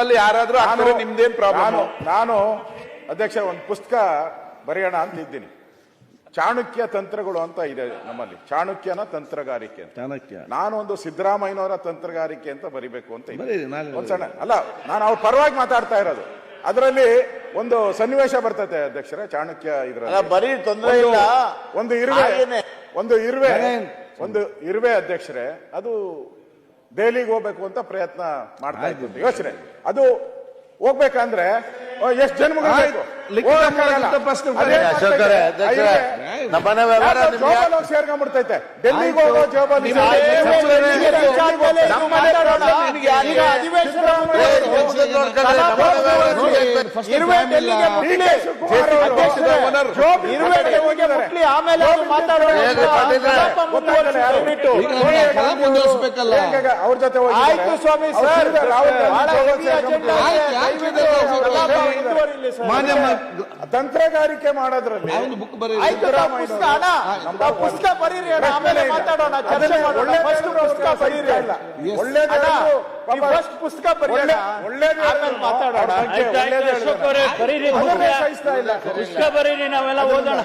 ಅಲ್ಲಿ ಯಾರಾದ್ರೂ ನಿಮ್ದೇನ್ ಪ್ರಾಬ್ಲಮ್? ನಾನು ಅಧ್ಯಕ್ಷ ಒಂದು ಪುಸ್ತಕ ಬರೆಯೋಣ ಅಂತ ಇದ್ದೀನಿ. ಚಾಣಕ್ಯ ತಂತ್ರಗಳು ಅಂತ ಇದೆ ನಮ್ಮಲ್ಲಿ. ಚಾಣಕ್ಯನ ತಂತ್ರಗಾರಿಕೆ ಅಂತ. ನಾನು ಒಂದು ಸಿದ್ದರಾಮಯ್ಯನವರ ತಂತ್ರಗಾರಿಕೆ ಅಂತ ಬರಿಬೇಕು ಅಂತ ಒಂದ್ ಸಣ್ಣ ಅಲ್ಲ, ನಾನು ಅವ್ರ ಪರವಾಗಿ ಮಾತಾಡ್ತಾ ಇರೋದು. ಅದರಲ್ಲಿ ಒಂದು ಸನ್ನಿವೇಶ ಬರ್ತದೆ ಅಧ್ಯಕ್ಷರೇ, ಚಾಣಕ್ಯ ಇದ್ರಲ್ಲಿ ಬರೀ ತೊಂದರೆ ಇಲ್ಲ. ಒಂದು ಇರುವೆ ಅಧ್ಯಕ್ಷರೇ, ಅದು ದೆಹಲಿಗೆ ಹೋಗ್ಬೇಕು ಅಂತ ಪ್ರಯತ್ನ ಮಾಡ್ತಾ ಇದ್ದೀನಿ. ಯೋಚನೆ ಅದು ಹೋಗ್ಬೇಕಂದ್ರೆ ಎಷ್ಟು ಜನ್ಮಗಳು ಸೇರ್ಕೊಂಡ್ಬಿಡ್ತೈತೆ. ಡೆಲ್ಲಿಗೆ ಹೋಗೋ ಜವಾಬ್ದಾರಿ ಅವ್ರ ಜೊತೆ ತಂತ್ರಗಾರಿಕೆ ಮಾಡೋದ್ರಲ್ಲಿ ಪುಸ್ತಕ ಬರೀರಿ, ಆಮೇಲೆ ಮಾತಾಡೋಣ, ಚರ್ಚೆ ಮಾಡೋಣ. ಪುಸ್ತಕ ಬರೀರಿ, ಆಮೇಲೆ ಮಾತಾಡೋಣ. ಪುಸ್ತಕ ಬರೀರಿ, ನಾವೆಲ್ಲ ಓದೋಣ.